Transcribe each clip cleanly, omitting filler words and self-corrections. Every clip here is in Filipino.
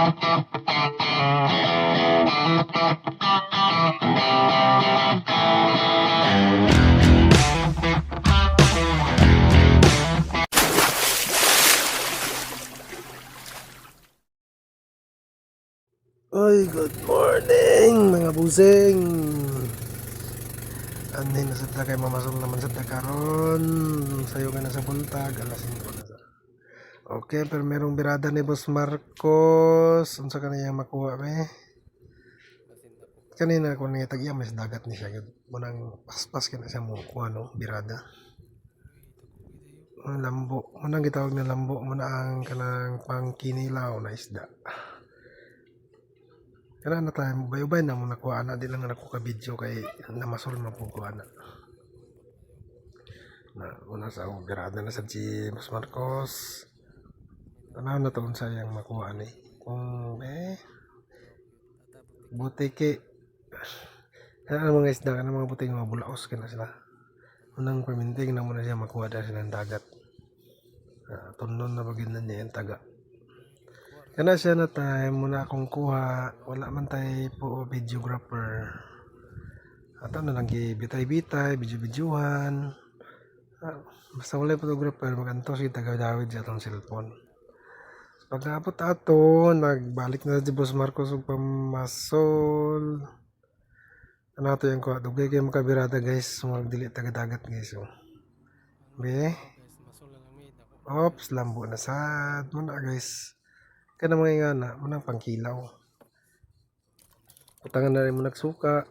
Oy, good morning mga busing. Anhin na sa kay mamasong naman sa karon. Sayo ka na sa buntag, alas 5 na sa. Okay, pero merong birada ni Boss Marcos. Unsa kaniyang makuha me? Kanina ko niya tagya mas dagat ni siya. Munang paspas kina siya mo kuha no, birada. Ang lambo, munang gitawag na lambo, muna ang kanang pangkinilaw na isda. Kana na tayo, ubay-ubay na mo nakuha na, di lang na ako ka-video kay namasol man po kuha na. Una sa akong birada na sa Boss Marcos. Tanaw na taon sayang makuha ni. Kung butiki. Kana mga isda, kana mga buting mga bulaos kana sila. Unang paminting na muna siya makuha dahil silang dagat. Tunon na bagin na niya yung taga. Kana siya na time muna akong kuha, wala man tayo po videographer. At ano lang bitay-bitay, video-videohan. Basta wala photographer, magantos si taga-Dawid sa atong cellphone. Pagkapot ato, nagbalik na si Boss Marcos ug pamasol. Ano ato yung kuha, dugay kayo makabirada guys, magdili taga-dagat guys. So. Be? Ops, lambo na sad. Muna guys. Kaya mga nga na, munang pangkilaw. Putangan na rin mo nagsuka.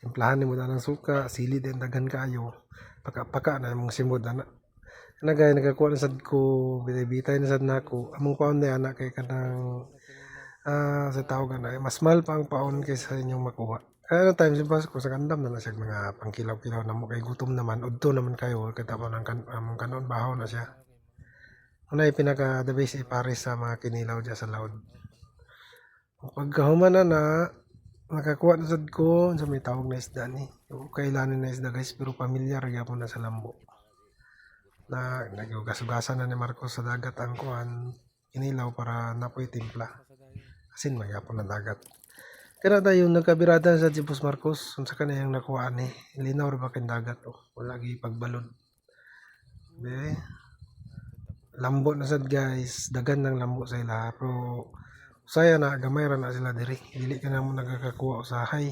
Implahan mo na ng suka. Sili din, dagan kayo. Paka na mong simod na. Kana gaya, nagkakuha na sad ko. Bitay na sad na ako. Among paon na anak kay kanang sa tawag na. Mas mahal pa ang paon kaysa inyong makuha. Kaya na time simpas ko sa kandam na siya mga pangkilaw-kilaw na mo. Kay gutom naman. Udto naman kayo. Kita po ng among kanon bahaw na siya. Una yung pinaka the best ipares sa mga kinilaw dyan sa loud. Pagkahuman na nakakuha na sad ko sa may tawag na isda ni. Kailanin na isda guys pero pamilyar gyapon na sa lambo. Na nagugasugasan na ni Marcos sa dagat ang kuan kinilaw para napoy timpla. Asin magyapon na dagat. Kaya tayo nagkabirada sa Boss Marcos unsa ka na yung nakuha ni. Linaw ra ba kin dagat wala gi pagbalod. Be lambo na sad guys, dagan ng lambo sa ila pero saya na gamay ra na sila diri, dili ka na mo nagakakuha usahay.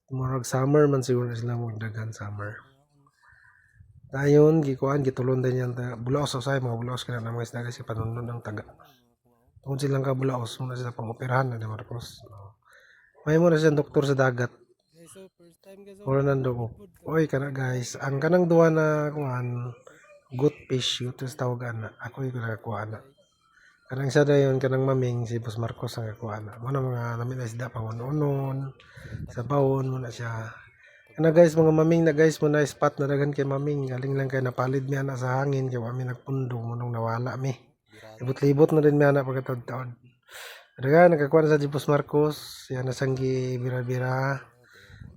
Murag summer man siguro sila mo dagan summer. Dayon gikuan gitulon din yan bulaos usahay mga bulaos kana na mga isda kasi panunon ng taga. Tungod silang ka bulaos muna sila pang-operahan na ni Marcos. May mo na siya doktor sa dagat. Ora nando. Oy kana guys, ang kanang duwa na kuan good fish yun sa tawagan na ako yung nakakuha na kanang isa dayon kanang maming si Boss Marcos ang nakakuha na muna mga namin na isda pangunon sa bawon muna siya kana guys mga maming na guys muna spot na dagan kay maming galing lang kay napalid mi ana sa hangin kay kami nagpundong munong nawala mi libot-libot na din mi ana pagkataon dagan nakakuha na sa Boss Marcos yan nasanggi bira-bira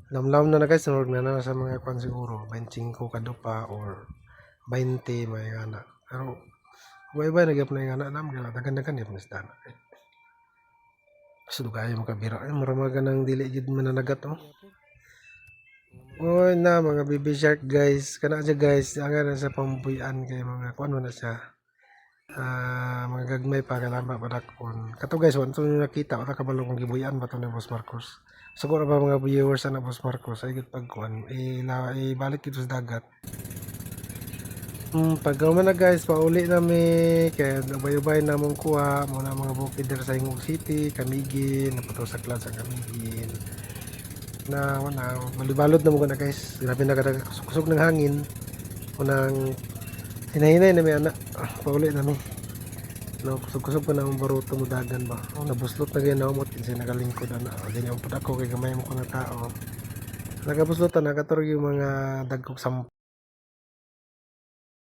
lamlam na guys nurog na sa mga kwan siguro 25 kadupa or 20 may anak. Pero iba-iba nagyap na yung anak namin. Dagan-dagan yung isda na. Gusto kayo makabira. Maramaga ng dili jud mananagat Oy na mga baby shark guys. Kana siya guys. Ang sa pambuyan kay mga kuan na siya. Mga gagmay pa kalamba pa dakon. Kato guys, wanto nyo nakita. Wala kabalo kong gibuyan ba ito ni Boss Marcos. Siguro ba mga viewers na Boss Marcos ay pag kuan. Ibalik ito sa dagat. Pagkaman na guys, pauli nami kaya ubay-ubay na mong kuha muna mga bukidder sa Ingog City, Camiguin, naputo sa Cloud sa Camiguin na wala, malibalod na mo na guys grabe na kada kusog ng hangin unang hinahinay na may anak pauli nami no, kusog-kusog pa na mong baruto mo dagan ba nabuslot na ganyan na umot kasi nagalingkod na ganyan po ako kay gamay mo ko na tao nagabuslotan, nakaturog yung mga dagkog 10